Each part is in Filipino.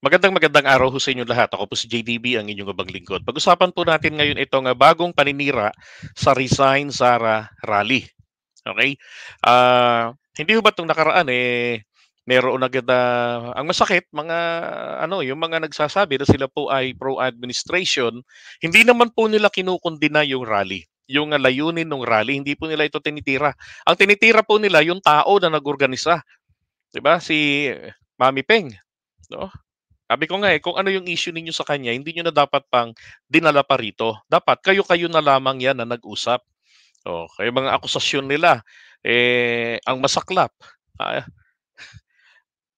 Magandang araw ho sa inyo lahat. Ako po si JDB, ang inyong abang lingkod. Pag-usapan po natin ngayon itong bagong paninira sa Resign Sara Rally. Okay? Hindi ho ba itong nakaraan meron agad ang masakit mga yung mga nagsasabi na sila po ay pro-administration, hindi naman po nila kinukundina yung rally. Yung layunin ng rally, hindi po nila ito tinitira. Ang tinitira po nila yung tao na nag-organisa, 'di ba? Si Mami Peng, no? Sabi ko nga kung ano yung issue ninyo sa kanya, hindi niyo na dapat pang dinala pa rito. Dapat kayo-kayo na lamang yan na nag-usap. Oh, kaya mga akusasyon nila, ang masaklap. Ah,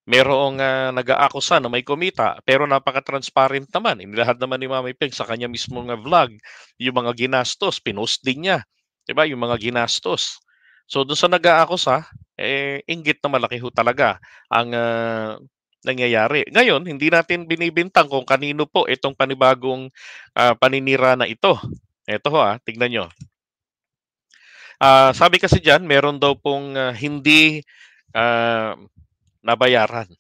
Merong nag-aakusa na may kumita, pero napaka-transparent naman. Inilahad naman ni Mami Peg sa kanya mismong vlog, yung mga ginastos, pinost din niya. 'Di ba? Yung mga ginastos. So doon sa nag-aakusa, inggit na malaki ho talaga ang nangyayari. Ngayon, hindi natin binibintang kung kanino po itong panibagong paninira na ito. Ito ho tignan nyo. Sabi kasi dyan, meron daw pong hindi ah, nabayaran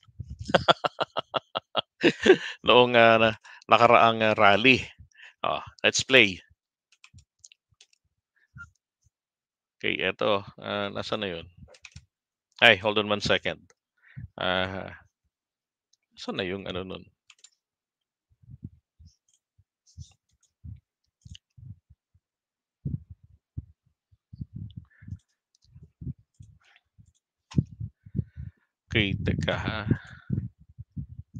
noong nakaraang rally. Let's play. Okay, eto. Nasaan na yun? Ay, hold on 1 second. Saan na yung ano nun? Okay, teka ha.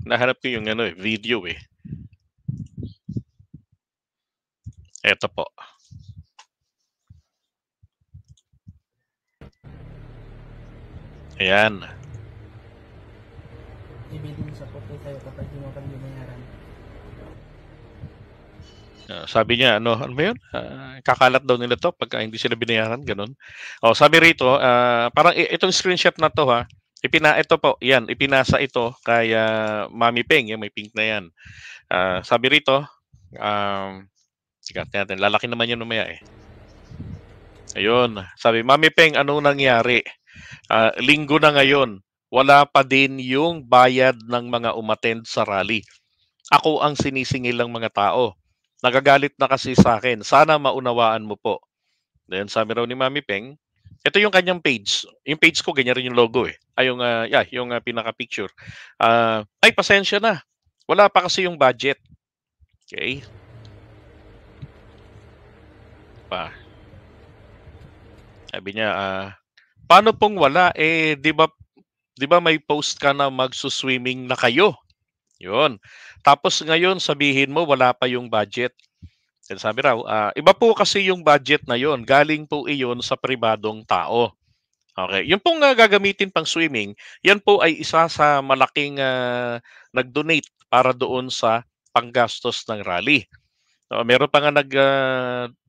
Nahanap ko yung video eh. Eto po. Ayan. Ibigin sa puti sa'yo kapag di mo pa binayaran. Sabi niya, ano ba yun? Kakalat daw nila to pagka hindi sila binayaran, ganun. Sabi rito, parang itong screenshot na to ito po, yan, ipinasa ito kay Mami Peng, yung may pink na yan. Sabi rito, sikat natin, lalaki naman yun mamaya eh. Ayun, sabi, Mami Peng, anong nangyari? Linggo na ngayon, wala pa din yung bayad ng mga umattend sa rally. Ako ang sinisingil ng mga tao. Nagagalit na kasi sa akin. Sana maunawaan mo po. Then sabi raw ni Mami Peng, ito yung kanyang page. Yung page ko, ganyan rin yung logo eh. Yung pinaka-picture. Ay, pasensya na. Wala pa kasi yung budget. Okay? Sabi niya, paano pong wala? Di ba may post ka na magsuswimming na kayo? Yun. Tapos ngayon sabihin mo wala pa yung budget. Sabi raw, iba po kasi yung budget na yon. Galing po iyon sa pribadong tao. Okay. Yung pong gagamitin pang swimming, yan po ay isa sa malaking nag-donate para doon sa panggastos ng rally. Meron pa nga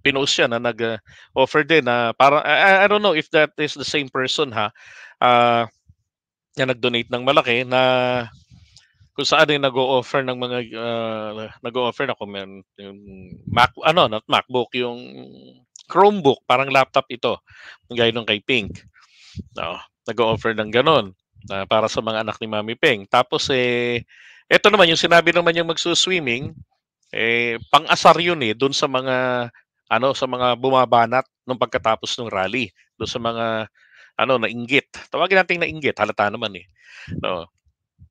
pinost siya na nag-offer din na parang, I don't know if that is the same person na nag-donate ng malaki na kung saan ay nag-o-offer ng mga nag-o-offer na kung yung not MacBook, yung Chromebook, parang laptop ito, gaya nung kay Pink. Nag-o-offer ng ganon para sa mga anak ni Mami Peng. Tapos ito naman yung sinabi naman yung magsuswimming, pang-asar yun doon sa mga sa mga bumabanat nung pagkatapos ng rally, doon sa mga nainggit. Tawagin natin nainggit, halata naman eh. No.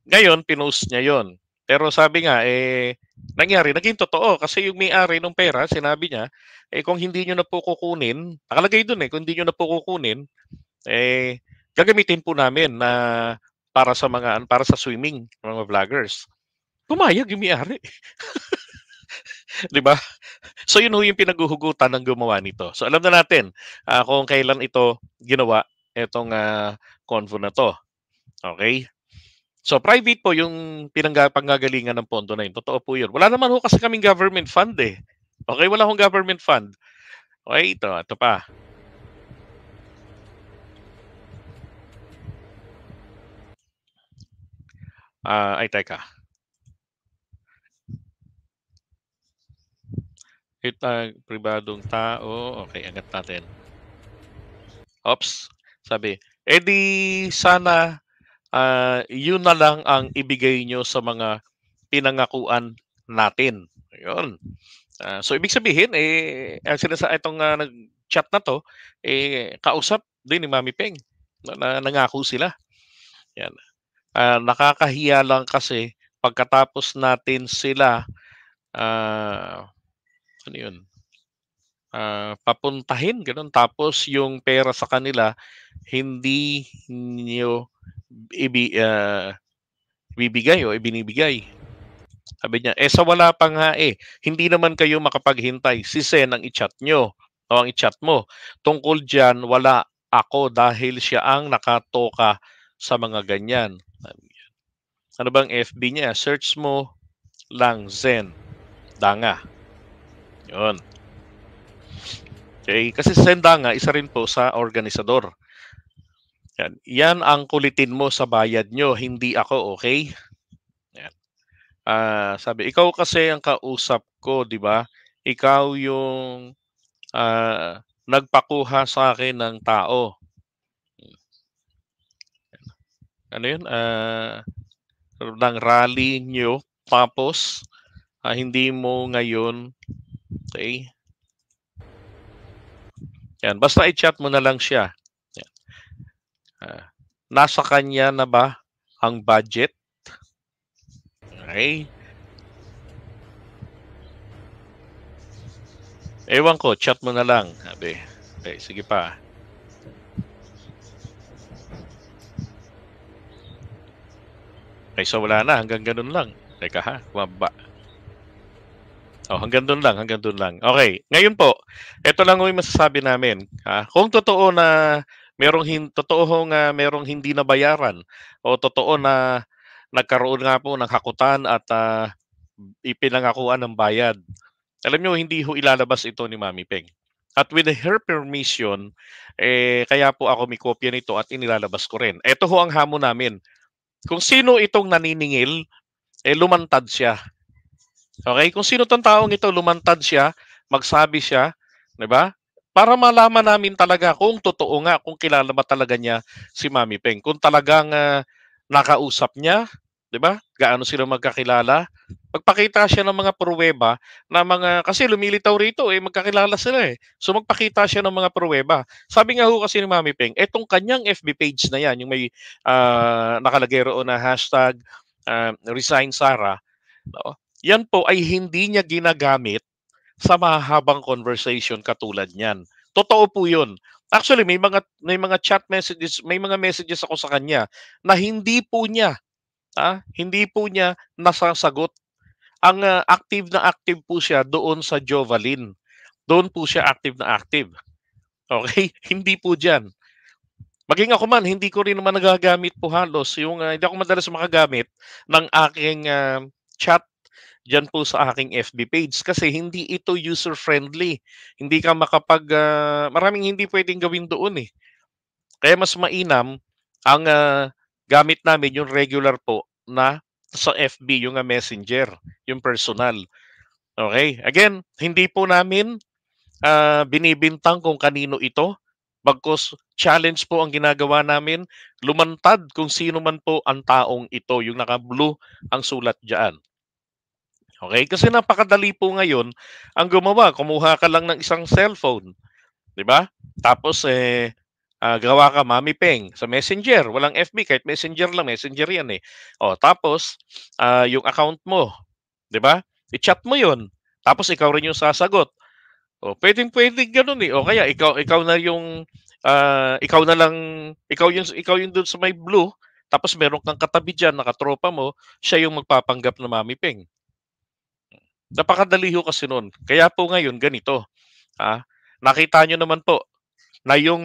Ngayon, pinost niya yon. Pero sabi nga, nangyari, naging totoo. Kasi yung may-ari ng pera, sinabi niya, kung hindi nyo na po kukunin, nakalagay dun kung hindi nyo na po kukunin, gagamitin po namin na para sa swimming, mga vloggers. Pumayag yung may-ari. Di ba? So yun yung pinaghuhugutan ng gumawa nito. So alam na natin kung kailan ito ginawa, itong convo na to. Okay? So private po yung panggagalingan ng pondo na yun. Totoo po yun. Wala naman ho kasi kaming government fund eh. Okay, wala akong government fund. Okay, ito pa. Ay, teka. Pribadong tao. Okay, angat natin. Oops. Sabi, di sana yun na lang ang ibigay nyo sa mga pinangakuan natin. Ayun. So ibig sabihin itong nag-chat na 'to, kausap din ni Mami Peng na nangako sila, 'yan. Nakakahiya lang kasi pagkatapos natin sila, ano 'yun, papuntahin gano'n tapos yung pera sa kanila hindi niyo ibibigay o ibinibigay. Sabi niya, sa wala pa nga hindi naman kayo makapaghintay. Si Sen ang i-chat nyo o ang i-chat mo. Tungkol dyan, wala ako dahil siya ang nakatoka sa mga ganyan. Ano bang FB niya? Search mo lang Zen Danga. Yun. Okay, kasi Zen Danga, isa rin po sa organisador. Yan ang kulitin mo sa bayad nyo, hindi ako, okay? Yan. Sabi, ikaw kasi ang kausap ko, di ba? Ikaw yung nagpakuha sa akin ng tao. Ano yun? Ng rally nyo, tapos hindi mo ngayon, okay? Yan, basta i-chat mo na lang siya. Yan. Nasa kanya na ba ang budget? Okay? Ewan ko, chat mo na lang. Sabi. Okay, sige pa. Okay, so wala na. Hanggang ganun lang. Teka ha, bumaba. Hanggang doon lang. Okay, ngayon po, ito lang yung masasabi namin. Kung totoo na merong hindi nabayaran o totoo na nagkaroon nga po ng hakutan at ipinangakuan ng bayad. Alam nyo, hindi ho ilalabas ito ni Mami Peng. At with her permission, kaya po ako may kopya nito at inilalabas ko rin. Ito ho ang hamon namin. Kung sino itong naniningil, lumantad siya. Okay? Kung sino tong taong ito, lumantad siya, magsabi siya, 'di ba? Para malaman namin talaga kung totoo nga, kung kilala ba talaga niya si Mami Peng. Kung talagang nakausap niya, 'di ba? Gaano sila magkakilala? Magpakita siya ng mga pruweba na kasi lumilitaw rito magkakilala sila eh. So magpakita siya ng mga pruweba. Sabi nga ho kasi ni Mami Peng, etong kanyang FB page na yan, yung may nakalagay roon na hashtag resign Sara, no? Yan po ay hindi niya ginagamit sa mahabang conversation katulad niyan. Totoo po 'yun. Actually, may mga chat messages, may mga messages ako sa kanya na hindi po niya nasasagot. Ang active po siya doon sa Jovalin. Doon po siya active na active. Okay? Hindi po diyan. Maging ako man, hindi ko rin naman nagagamit po halos hindi ako madalas makagamit ng aking chat diyan po sa aking FB page kasi hindi ito user-friendly. Hindi ka maraming hindi pwedeng gawin doon eh. Kaya mas mainam ang gamit namin yung regular po na sa FB, yung messenger, yung personal. Okay? Again, hindi po namin binibintang kung kanino ito. Bagkus challenge po ang ginagawa namin, lumantad kung sino man po ang taong ito, yung naka-blue ang sulat diyan. Okay? Kasi napakadali po ngayon ang gumawa. Kumuha ka lang ng isang cellphone, 'di ba? Tapos gawa ka Mami Peng sa Messenger, walang FB kahit Messenger lang, Messenger 'yan eh. Tapos yung account mo, 'di ba? I-chat mo 'yon. Tapos ikaw rin yung sasagot. Pwedeng-pwedeng gano'n eh. O kaya ikaw na yung ikaw yung doon sa may blue, tapos meron kang katabi diyan na katropa mo, siya yung magpapanggap na Mami Peng. Napakadali ho kasi nun. Kaya po ngayon ganito, nakita nyo naman po na yung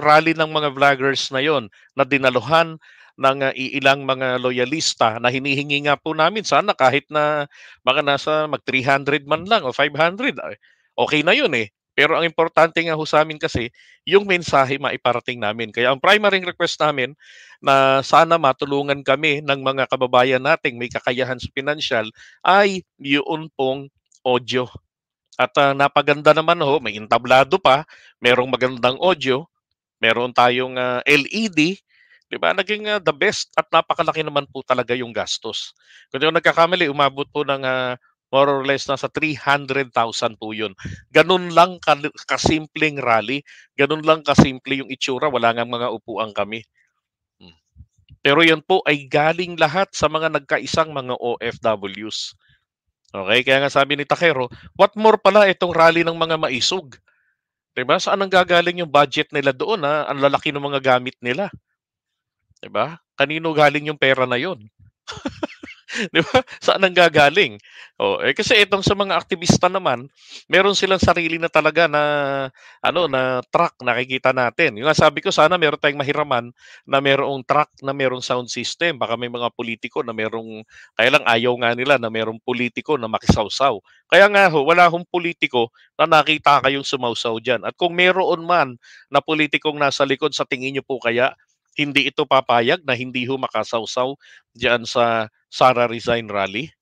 rally ng mga vloggers na yon na dinaluhan ng iilang mga loyalista na hinihingi nga po namin sana kahit na baka nasa mag 300 man lang o 500, okay na yun eh. Pero ang importante nga ho sa amin kasi yung mensahe maiparating namin. Kaya ang primary request namin na sana matulungan kami ng mga kababayan nating may kakayahan sa pinansyal ay yun pong audio. At napaganda naman ho, may entablado pa, merong magandang audio, meron tayong LED, 'Di ba? Naging, the best at napakalaki naman po talaga yung gastos. Kung di ako nagkakamali, umabot po ng, more or less nasa 300,000 po yun. Ganun lang kasimpleng rally, ganun lang kasimple yung itsura, wala ngang mga upuan kami. Hmm. Pero yun po ay galing lahat sa mga nagkaisang mga OFWs. Okay, kaya nga sabi ni Takero, what more pala itong rally ng mga maisog, 'di ba? Saan nanggagaling yung budget nila doon, ang lalaki ng mga gamit nila, 'di ba? Kanino galing yung pera na yun? 'Di ba? Saan nanggagaling? Oh, eh, kasi itong sa mga aktivista naman, meron silang sarili na talaga na ano, na truck nakikita natin. Yung nga sabi ko sana meron tayong mahiraman na merong truck na merong sound system. Baka may mga politiko na merong kaya lang ayaw nga nila na merong politiko na makisawsaw. Kaya nga ho, wala hong politiko na nakita kayong sumawsaw diyan. At kung meron man na politikong nasa likod, sa tingin niyo po kaya hindi ito papayag na hindi ho makasawsaw diyan sa Sara Resign Rally,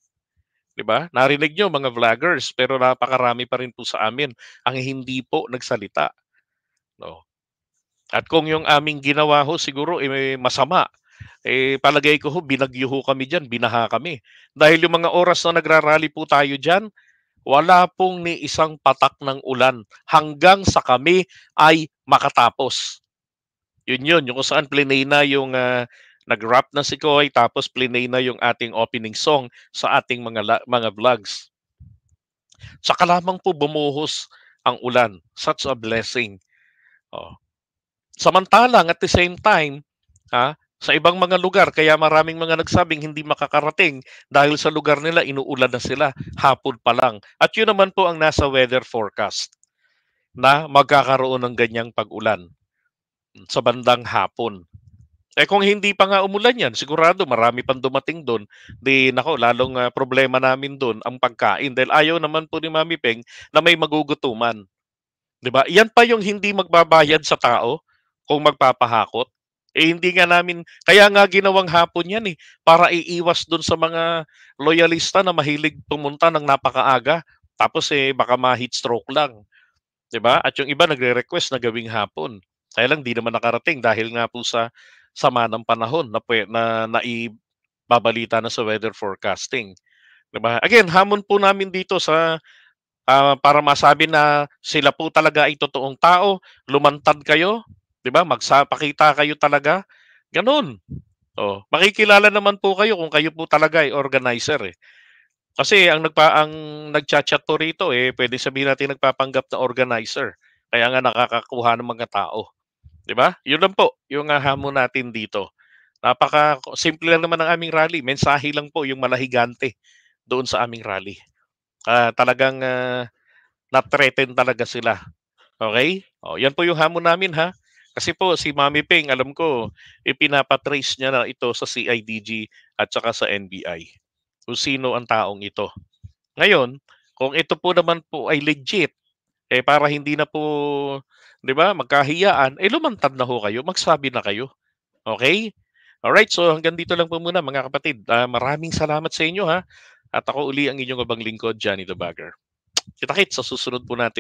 'di ba? Narinig niyo mga vloggers, pero napakarami pa rin po sa amin ang hindi po nagsalita, 'no? At kung yung aming ginawa ho siguro, masama, palagay ko ho binagyo ho kami diyan, binaha kami. Dahil yung mga oras na nagra-rally po tayo diyan, wala pong ni isang patak ng ulan hanggang sa kami ay makatapos. Yun, yung kung saan plinay na yung, nag-rap na si Koy tapos plinay na yung ating opening song sa ating mga vlogs. Saka lamang po bumuhos ang ulan. Such a blessing. Oh. Samantalang at the same time, sa ibang mga lugar, kaya maraming mga nagsabing hindi makakarating dahil sa lugar nila inuulan na sila hapon pa lang. At yun naman po ang nasa weather forecast na magkakaroon ng ganyang pag-ulan sa bandang hapon. Eh kung hindi pa nga umulan yan, sigurado marami pang dumating doon. Di nako, lalong problema namin doon ang pagkain dahil ayaw naman po ni Mami Peng na may magugutuman. 'Di ba? Yan pa yung hindi magbabayad sa tao kung magpapahakot. Eh hindi nga namin, kaya nga ginawang hapon yan para iiwas doon sa mga loyalista na mahilig pumunta ng napakaaga. Tapos baka ma-heat stroke lang. 'Di ba? At yung iba nagre-request na gawing hapon. Kaya lang di naman nakarating dahil nga po sa sama ng panahon na naibabalita na sa weather forecasting, 'di ba? Again, hamon po namin dito sa para masabi na sila po talaga ay totoong tao, lumantad kayo, 'di ba? Magpakita kayo talaga, gano'n. Oh, makikilala naman po kayo kung kayo po talaga ay organizer eh. Kasi ang nagcha-chat po rito pwede sabihin natin nagpapanggap na organizer. Kaya nga nakakakuha ng mga tao, 'di ba? 'Yun lang po yung hamon natin dito. Simple lang naman ang aming rally. Mensahe lang po yung malahigante doon sa aming rally. Talagang na-threaten talaga sila. Okay? Oh, 'yan po yung hamon namin ha. Kasi po si Mami Peng, alam ko ipinapatrace niya na ito sa CIDG at saka sa NBI. Kung sino ang taong ito. Ngayon, kung ito po naman po ay legit, para hindi na po, 'di ba, magkahiyaan, lumantad na ho kayo, magsabi na kayo. Okay? Alright, so hanggang dito lang po muna mga kapatid. Maraming salamat sa inyo ha. At ako uli ang inyong abang lingkod, Johnny the Bagger. Kita-kits sa susunod po natin